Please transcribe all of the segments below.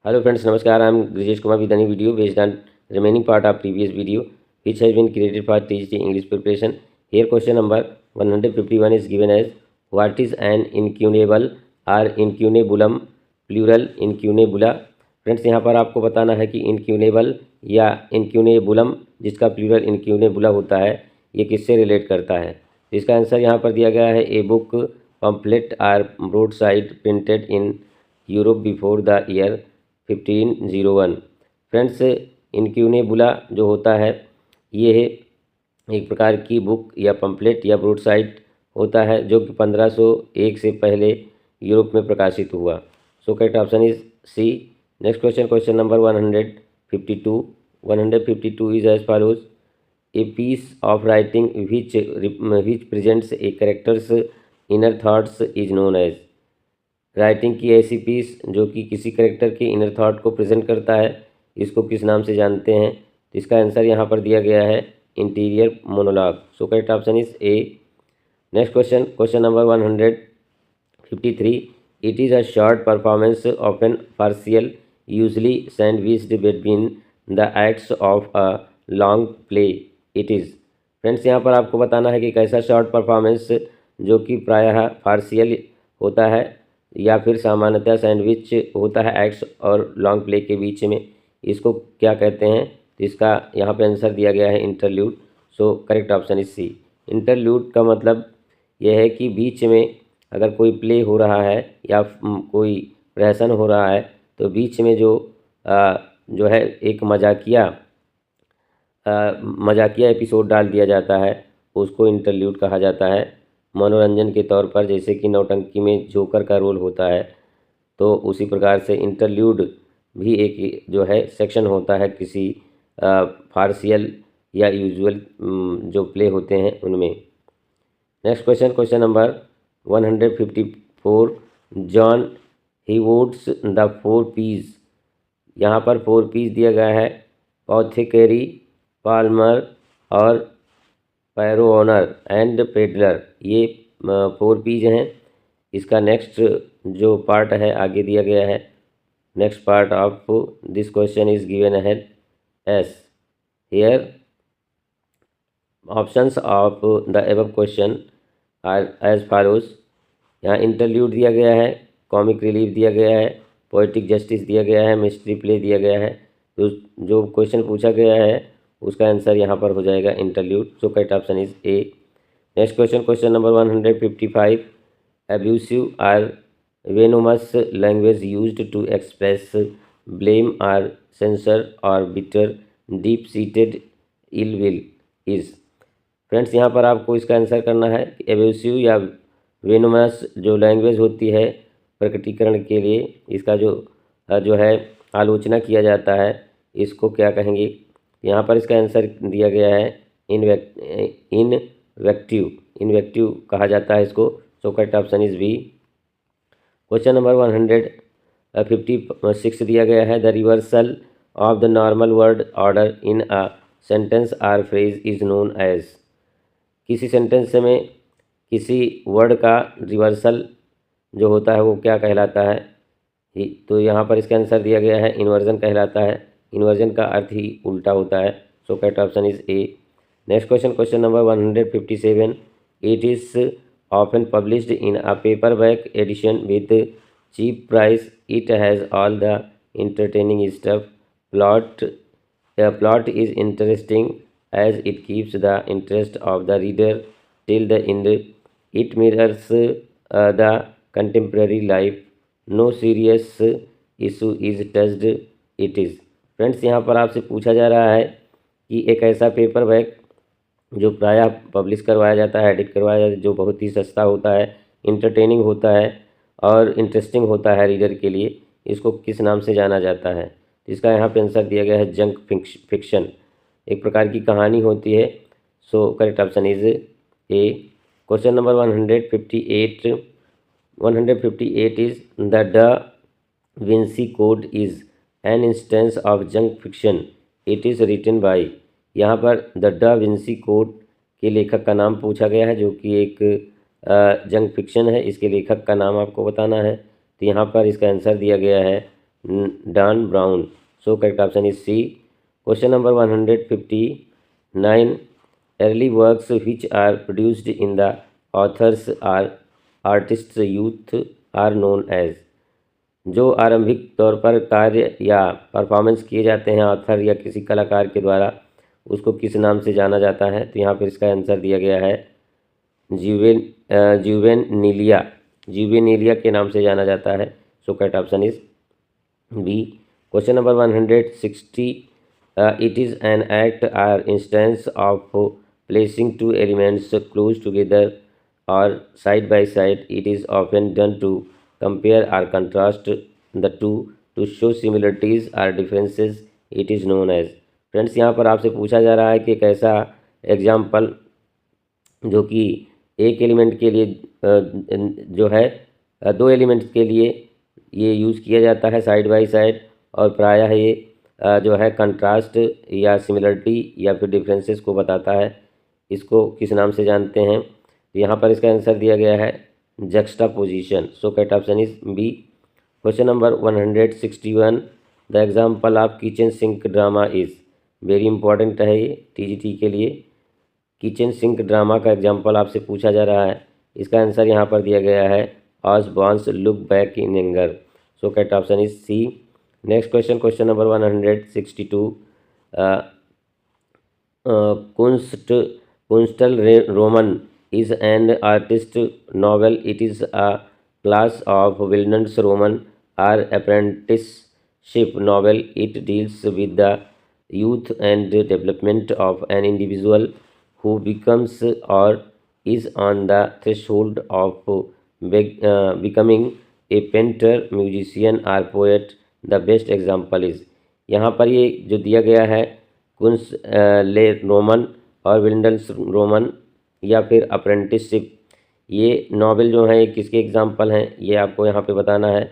Hello friends, Namaskar. I am Grijesh Kumar with a new video based on remaining part of previous video which has been created for teaching English preparation. Here question number 151 is given as what is an incunable or incunabulum plural incunabula. Friends यहाँ पर आपको बताना है कि इनक्यूनेबल या इनक्यूनेबुलम जिसका plural इनक्यूनेबुला होता है ये किससे रिलेट करता है। इसका आंसर यहाँ पर दिया गया है a book pamphlet or broadside printed in Europe before the year 1501। Friends incunabula जो होता है ये एक प्रकार की बुक या पम्पलेट या ब्रोडसाइड होता है जो कि 1501 से पहले यूरोप में प्रकाशित हुआ। So correct option is C. Next question, question number 152। 152 is as follows a piece of writing which presents a characters inner thoughts is known as. Writing की ऐसी पीस जो कि किसी करेक्टर के इनर थॉट को प्रेजेंट करता है इसको किस नाम से जानते हैं। तो इसका आंसर यहाँ पर दिया गया है interior monologue. So correct option is A. Next question, question number 153। It is a short performance of an partial usually sandwiched between the acts of a long play it is. Friends यहाँ पर आपको बताना है कि कैसा short performance जो कि प्रायः पार्शियल होता है या फिर सामान्यतः सैंडविच होता है एक्ट्स और लॉन्ग प्ले के बीच में, इसको क्या कहते हैं। तो इसका यहाँ पे आंसर दिया गया है interlude. So correct option is C. Interlude का मतलब यह है कि बीच में अगर कोई प्ले हो रहा है या कोई प्रहसन हो रहा है तो बीच में जो है एक मजाकिया एपिसोड डाल दिया जाता है उसको इंटरल्यूड कहा जाता है। मनोरंजन के तौर पर जैसे कि नौटंकी में जोकर का रोल होता है तो उसी प्रकार से इंटरल्यूड भी एक जो है सेक्शन होता है किसी पार्शियल या यूजुअल जो प्ले होते हैं उनमें। Next question, question number 154। John Heywood's the 4 P's. यहाँ पर 4 पीस दिया गया है पॉथेकेरी, पाल्मर और पैरो ओनर एंड पेडलर, ये 4 पीज हैं। इसका नेक्स्ट जो पार्ट है आगे दिया गया है। Next part of this question is given है as here options of the above question are as follows. यहाँ इंटरल्यूड दिया गया है, कॉमिक रिलीफ दिया गया है, पोएटिक जस्टिस दिया गया है, मिस्ट्री प्ले दिया गया है। तो जो क्वेश्चन पूछा गया है उसका आंसर यहाँ पर हो जाएगा interlude. So correct option is A. Next question, question number 155। Abusive or venomous language used to express blame or censure और bitter deep seated ill will is. Friends यहाँ पर आपको इसका आंसर करना है कि एब्यूसिव या वेनोमस जो लैंग्वेज होती है प्रकटीकरण के लिए इसका जो है आलोचना किया जाता है इसको क्या कहेंगे। यहाँ पर इसका आंसर दिया गया है इनवेक्टिव कहा जाता है इसको। So correct option is B. Question number 156 दिया गया है the reversal of the normal word order in a sentence or phrase is known as. किसी सेंटेंस में किसी वर्ड का रिवर्सल जो होता है वो क्या कहलाता है। तो यहाँ पर इसका आंसर दिया गया है इन्वर्जन कहलाता है। इन्वर्जन का अर्थ ही उल्टा होता है। So correct option is A. Next question, question number 157। It is often published in a paperback edition with cheap price. It has all the entertaining stuff. Plot is interesting as it keeps the interest of the reader till the end. It mirrors the contemporary life. No serious issue is touched it is. Friends यहाँ पर आपसे पूछा जा रहा है कि एक ऐसा पेपरबैक जो प्रायः पब्लिश करवाया जाता है, एडिट करवाया जाता है, जो बहुत ही सस्ता होता है, इंटरटेनिंग होता है और इंटरेस्टिंग होता है रीडर के लिए, इसको किस नाम से जाना जाता है। तो इसका यहाँ पे आंसर दिया गया है जंक फिक्शन, एक प्रकार की कहानी होती है। So correct option is A. Question number 158 is the Da Vinci Code is an instance of junk fiction. It is written by. यहाँ पर द डा विंसी कोड के लेखक का नाम पूछा गया है जो कि एक जंक फिक्शन है। इसके लेखक का नाम आपको बताना है। तो यहाँ पर इसका आंसर दिया गया है Dan Brown. So correct option is C. Question number 159. Early works which are produced in the author's or artist's youth are known as. जो आरंभिक तौर पर कार्य या परफॉर्मेंस किए जाते हैं ऑथर या किसी कलाकार के द्वारा, उसको किस नाम से जाना जाता है? तो यहाँ पर इसका आंसर दिया गया है जुवेनिलिया के नाम से जाना जाता है। So correct option is B. Question number 160. It is an act or instance of placing two elements close together or side by side. It is often done to compare or contrast the two to show similarities or differences. It is known as. Friends, यहाँ पर आपसे पूछा जा रहा है कि एक ऐसा एग्जाम्पल जो कि एक एलिमेंट के लिए जो है दो एलिमेंट्स के लिए ये यूज़ किया जाता है साइड बाय साइड, और प्रायः ये जो है कंट्रास्ट या सिमिलरिटी या फिर डिफरेंसेस को बताता है। इसको किस नाम से जानते हैं? तो यहाँ पर इसका आंसर दिया गया है juxtaposition. So correct option is B. Question number 161. The example of kitchen sink drama is. Very important है ये टीजीटी के लिए। किचन सिंक ड्रामा का एग्जाम्पल आपसे पूछा जा रहा है। इसका आंसर यहाँ पर दिया गया है Osborne's look back in anger. So correct option is C. Next question, question number 162. Kunstlerroman is an artist novel. It is a class of Wilden's Roman or apprenticeship novel. It deals with the youth and development of an individual who becomes or is on the threshold of becoming a painter, musician or poet. The best example is. यहाँ पर ये जो दिया गया है कुंस ले Roman और विल्डन्स Roman या फिर अप्रेंटिसशिप, ये नॉवेल जो है किसके एग्जाम्पल हैं ये आपको यहाँ पे बताना है।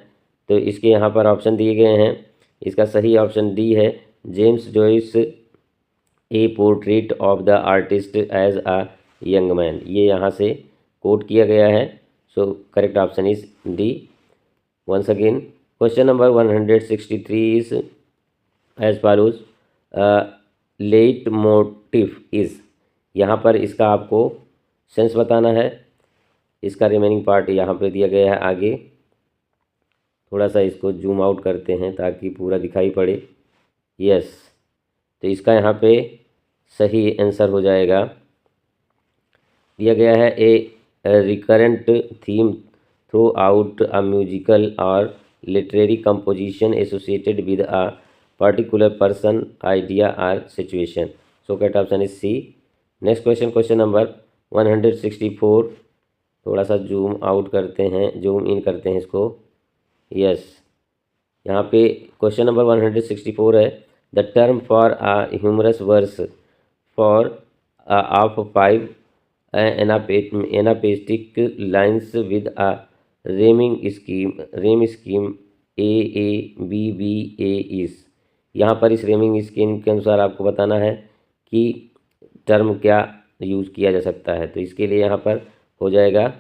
तो इसके यहाँ पर ऑप्शन दिए गए हैं। इसका सही ऑप्शन डी है, James Joyce a portrait of the artist as a young man. ये यहाँ से कोट किया गया है। So correct option is D. Once again, question number 163 is as follows. Leitmotif is. यहाँ पर इसका आपको सेंस बताना है। इसका रिमेनिंग पार्ट यहाँ पे दिया गया है आगे। थोड़ा सा इसको जूम आउट करते हैं ताकि पूरा दिखाई पड़े। यस, तो इसका यहाँ पे सही आंसर हो जाएगा, दिया गया है a recurrent theme throughout a musical और literary composition associated with a particular person, idea और situation. So correct option is C. Next question, question number 164. थोड़ा सा जूम आउट करते हैं, जूम इन करते हैं इसको। यस, यहाँ पे क्वेश्चन नंबर 164 है. The term for a humorous verse for of 5 anapestic lines with a rhyme scheme AABBA is. यहाँ पर इस रेमिंग स्कीम के अनुसार आपको बताना है कि टर्म क्या यूज़ किया जा सकता है। तो इसके लिए यहाँ पर हो जाएगा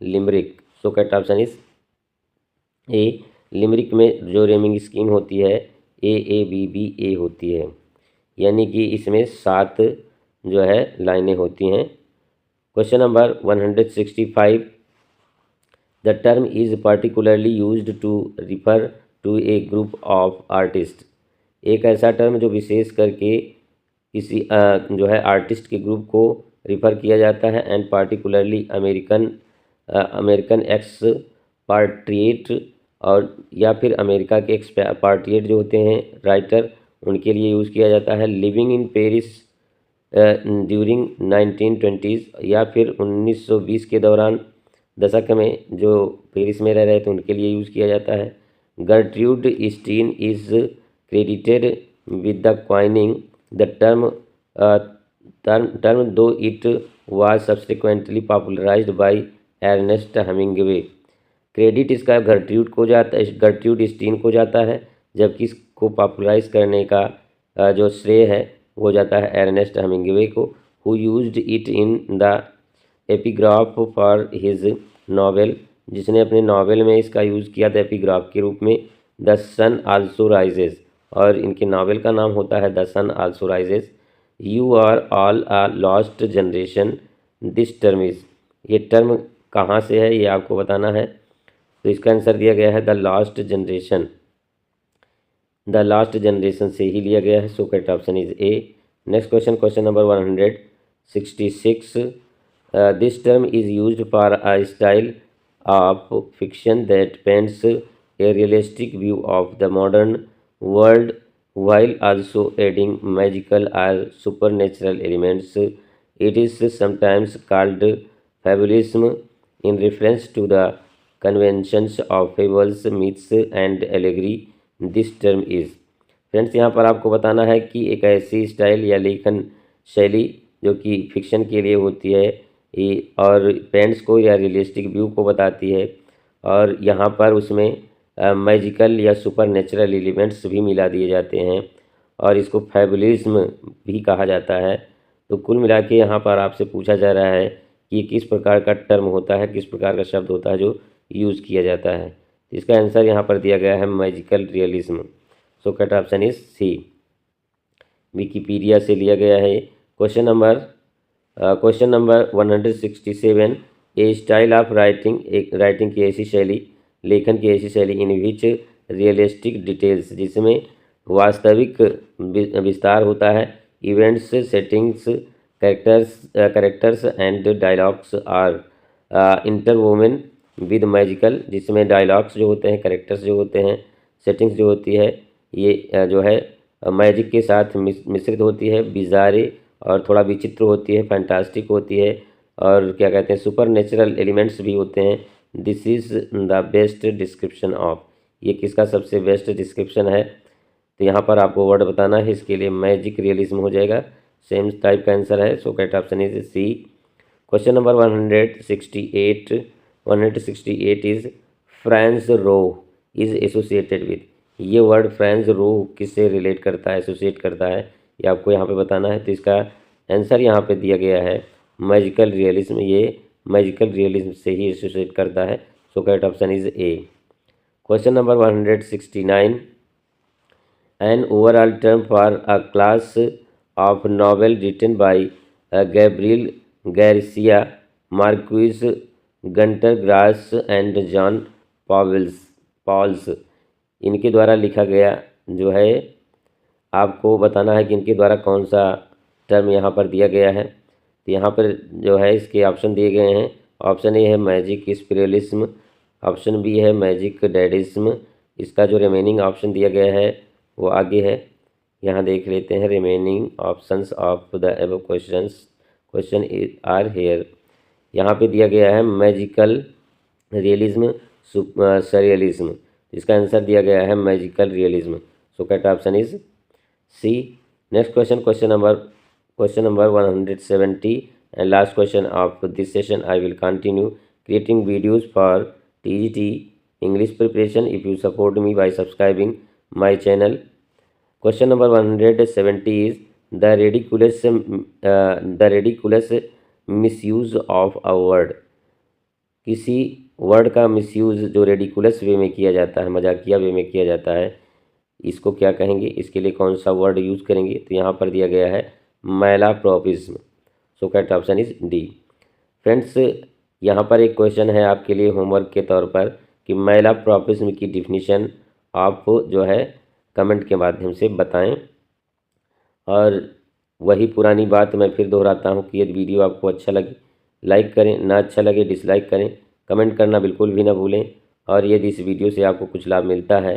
limerick. So correct option is A. Limerick में जो रेमिंग स्कीम होती है AABBA होती है, यानी कि इसमें 7 जो है लाइनें होती हैं। Question number 165. The term is particularly used to refer to a group of artist. एक ऐसा टर्म जो विशेष करके किसी जो है आर्टिस्ट के ग्रुप को रिफ़र किया जाता है। एंड पार्टिकुलरली अमेरिकन एक्सपाट्रिएट और या फिर अमेरिका के एक्सपाट्रिएट जो होते हैं राइटर, उनके लिए यूज़ किया जाता है। Living in Paris during 1920s या फिर 1920 के दौरान दशक में जो पेरिस में रह रहे थे उनके लिए यूज़ किया जाता है। Gertrude Stein is credited with the coining the term though it was subsequently popularised by Ernest Hemingway. Credit इसका गर्ट्रूड को जाता है, गर्ट्रूड स्टीन को जाता है, जबकि इसको पॉपुलराइज करने का जो श्रेय है वो जाता है अर्नेस्ट हेमिंगवे को, who used it in the epigraph for his novel, जिसने अपने नॉवेल में इसका यूज़ किया था एपिग्राफ के रूप में. द सन आल्सो राइजेस, और इनके नावल का नाम होता है the Sun Also Rises. You are all a lost generation, this term is, ये टर्म कहाँ से है ये आपको बताना है। तो इसका आंसर दिया गया है the last generation, the last generation से ही लिया गया है। So correct option is A. Next question, question number 166, this term is used for a style of fiction that paints A realistic view of the modern world while also adding magical or supernatural elements. It is sometimes called fabulism in reference to the conventions of fables, myths and allegory. This term is, friends यहाँ पर आपको बताना है कि एक ऐसी style या लेखन शैली जो कि फिक्शन के लिए होती है और पेंट्स को या रियलिस्टिक व्यू को बताती है, और यहाँ पर उसमें मैजिकल या सुपर नेचुरल एलिमेंट्स भी मिला दिए जाते हैं, और इसको फैबुलिज्म भी कहा जाता है। तो कुल मिला के यहाँ पर आपसे पूछा जा रहा है कि ये किस प्रकार का टर्म होता है, किस प्रकार का शब्द होता है जो यूज़ किया जाता है। तो इसका आंसर यहाँ पर दिया गया है magical realism. So correct option is C, Wikipedia से लिया गया है। Question number 167, a style of writing, एक राइटिंग की ऐसी शैली, लेखन की ऐसी शैली इन विच रियलिस्टिक डिटेल्स, जिसमें वास्तविक विस्तार होता है, events, settings, characters and dialogues are interwoven with magical, जिसमें डायलॉग्स जो होते हैं, कैरेक्टर्स जो होते हैं, सेटिंग्स जो होती है, ये जो है मैजिक के साथ मिश्रित होती है, बिजारे और थोड़ा विचित्र होती है, फैंटास्टिक होती है, और क्या कहते हैं सुपर नेचुरल एलिमेंट्स भी होते हैं। This is the best description of, ये किसका सबसे बेस्ट डिस्क्रिप्शन है। तो यहाँ पर आपको वर्ड बताना है, इसके लिए मैजिक रियलिज्म हो जाएगा, सेम टाइप का आंसर है। So correct option is C. Question number 168 is Franz Roh is associated with, ये वर्ड फ्रांस रो किससे रिलेट करता है, एसोसिएट करता है, ये आपको यहाँ पे बताना है। तो इसका आंसर यहाँ पे दिया गया है मैजिकल रियलिज्म, ये मैजिकल रियलिज्म से ही एसोसिएट करता है। So correct option is A. Question number 169, an overall term for a class of novel written by Gabriel Garcia Marquez, Gunter Grass and John Pauls, इनके द्वारा लिखा गया जो है, आपको बताना है कि इनके द्वारा कौन सा टर्म यहाँ पर दिया गया है। तो यहाँ पर जो है इसके ऑप्शन दिए गए हैं। ऑप्शन ए है मैजिक स्पिरिलिज्म, ऑप्शन बी है मैजिक डैडिज्म, इसका जो रिमेनिंग ऑप्शन दिया गया है वो आगे है, यहाँ देख लेते हैं। Remaining options of the above question are here, यहाँ पे दिया गया है मैजिकल रियलिज्म, सरियलिज्म, इसका आंसर दिया गया है magical realism. So correct option is C. Next question, question number 170 and last question of this session. I will continue creating videos for TGT English preparation if you support me by subscribing my channel. Question number 170 is the ridiculous misuse of a word, किसी word का misuse जो ridiculous वे में किया जाता है, मजाकिया वे में किया जाता है, इसको क्या कहेंगे, इसके लिए कौन सा वर्ड यूज़ करेंगे। तो यहाँ पर दिया गया है malapropism. So correct option is D. Friends, यहाँ पर एक क्वेश्चन है आपके लिए होमवर्क के तौर पर कि मैलाप्रॉपिज्म की डिफिनीशन आप जो है कमेंट के माध्यम से बताएं। और वही पुरानी बात मैं फिर दोहराता हूँ कि यदि वीडियो आपको अच्छा लगे लाइक करें, ना अच्छा लगे डिसलाइक करें, कमेंट करना बिल्कुल भी ना भूलें। और यदि इस वीडियो से आपको कुछ लाभ मिलता है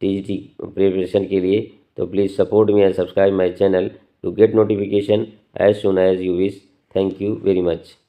TGT प्रिपरेशन के लिए तो please support me and subscribe my channel to get notification as soon as you wish. Thank you very much.